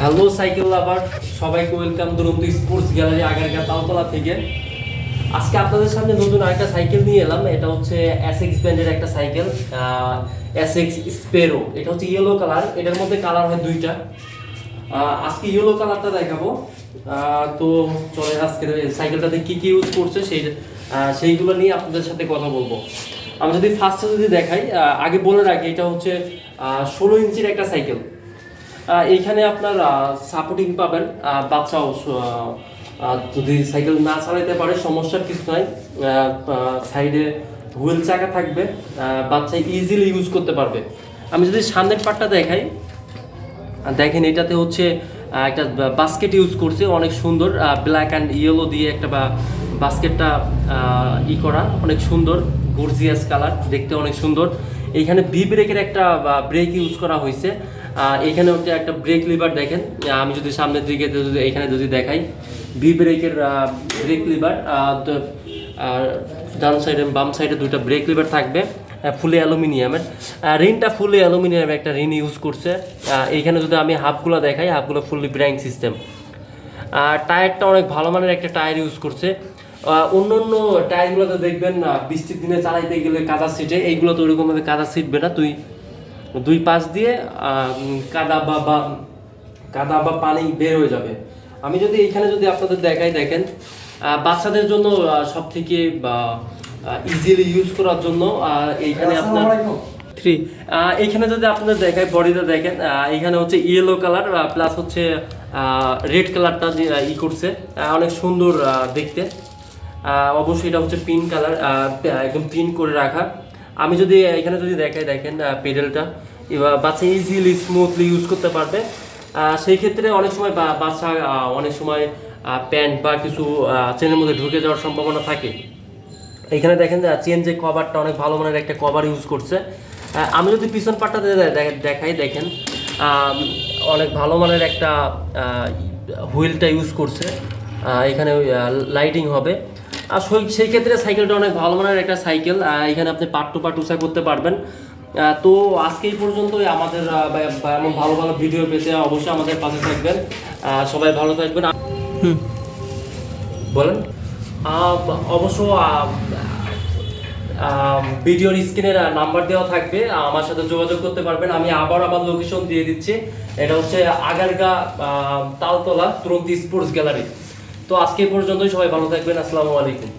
Hello cycle লাভার, সবাইকে welcome দুরন্ত sports gallery Agargaon Taltala থেকে। আজকে আপনাদের সামনে নতুন আরেকটা সাইকেল নিয়ে এলাম। এটা হচ্ছে এসএক্স ব্র্যান্ডের একটা সাইকেল, এসএক্স স্পেরো। এটা হচ্ছে ইয়েলো কালার, এটার মধ্যে কালার হয় দুইটা। আজকে ইয়েলো কালারটা দেখাবো। তো চলে আজকে সাইকেলটাতে কি কি ইউজ করছে সেইগুলো নিয়ে আপনাদের সাথে কথা বলবো। আমি যদি ফার্স্টে যদি দেখাই, আগে বলে রাখি এটা হচ্ছে 16 ইঞ্চির একটা সাইকেল। এইখানে আপনার সাপোর্টিং পাবেন। বাচ্চাও যদি সাইকেল না চালাতে পারে সমস্যার কিছু নাই। সাইডে হুইল চাকা থাকবে, বাচ্চা ইজিলি ইউজ করতে পারবে। আমি যদি সামনের পার্টটা দেখাই, দেখেন এটাতে হচ্ছে একটা বাস্কেট ইউজ করছে, অনেক সুন্দর ব্ল্যাক অ্যান্ড ইয়েলো দিয়ে একটা বাস্কেটটা করা, অনেক সুন্দর গর্জিয়াস কালার, দেখতে অনেক সুন্দর। এইখানে বি ব্রেকের একটা ব্রেক ইউজ করা হয়েছে। এখানে হচ্ছে একটা ব্রেক লিভার দেখেন। আমি যদি সামনের দিকে এখানে যদি দেখাই, বি ব্রেকের ব্রেক লিভার, ডান সাইডে বাম সাইডে দুইটা ব্রেক লিভার থাকবে, ফুলি অ্যালুমিনিয়ামের। রিনটা ফুলি অ্যালুমিনিয়ামের একটা রিন ইউজ করছে। এইখানে যদি আমি হাফগুলো দেখাই, হাফগুলো ফুলি ব্র্যাঙ্ক সিস্টেম। টায়ারটা অনেক ভালো মানের একটা টায়ার ইউজ করছে। অন্য অন্য টায়ারগুলোতে দেখবেন বৃষ্টির দিনে চালাইতে গেলে কাদা সিটে, এইগুলো তো ওইরকমভাবে কাদা সিটবে না। দুই পাশ দিয়ে কাদা বা পানি বের হয়ে যাবে। আমি যদি এইখানে যদি আপনাদের দেখাই, দেখেন বাচ্চাদের জন্য সব থেকে ইজিলি ইউজ করার জন্য এইখানে আপনার এইখানে যদি আপনাদের দেখায় বডিটা দেখেন, এইখানে হচ্ছে ইয়েলো কালার প্লাস হচ্ছে রেড কালারটা করছে, অনেক সুন্দর দেখতে। অবশ্যই এটা হচ্ছে পিঙ্ক কালার, একদম প্রিন্ট করে রাখা। আমি যদি এখানে যদি দেখাই, দেখেন পেডেলটা এবার বাচ্চা ইজিলি স্মুথলি ইউজ করতে পারবে। সেই ক্ষেত্রে অনেক সময় বাচ্চা অনেক সময় প্যান্ট বা কিছু চেনের মধ্যে ঢুকে যাওয়ার সম্ভাবনা থাকে। এখানে দেখেন চেন যে কভারটা অনেক ভালো মানের একটা কভার ইউজ করছে। আমি যদি পিছন পাটটাতে দেখাই, দেখেন অনেক ভালো মানের একটা হুইলটা ইউজ করছে। এখানে লাইটিং হবে। আর সেই ক্ষেত্রে সাইকেলটা অনেক ভালো মানের একটা সাইকেল। এখানে আপনি পার্ট টু পার্ট উঁচা করতে পারবেন। তো আজকে এই পর্যন্তই। আমাদের এমন ভালো ভালো ভিডিও পেতে অবশ্যই আমাদের পাশে থাকবেন। সবাই ভালো থাকবেন। বলেন। অবশ্য ভিডিওর স্ক্রিনের নাম্বার দেওয়া থাকবে, আমার সাথে যোগাযোগ করতে পারবেন। আমি আবার আমার লোকেশন দিয়ে দিচ্ছি। এটা হচ্ছে আগারগাঁ তালতলা তুরন্ত স্পোর্টস গ্যালারি। তো আজকে পর্যন্তই, সবাই ভালো থাকবেন। আসসালামু আলাইকুম।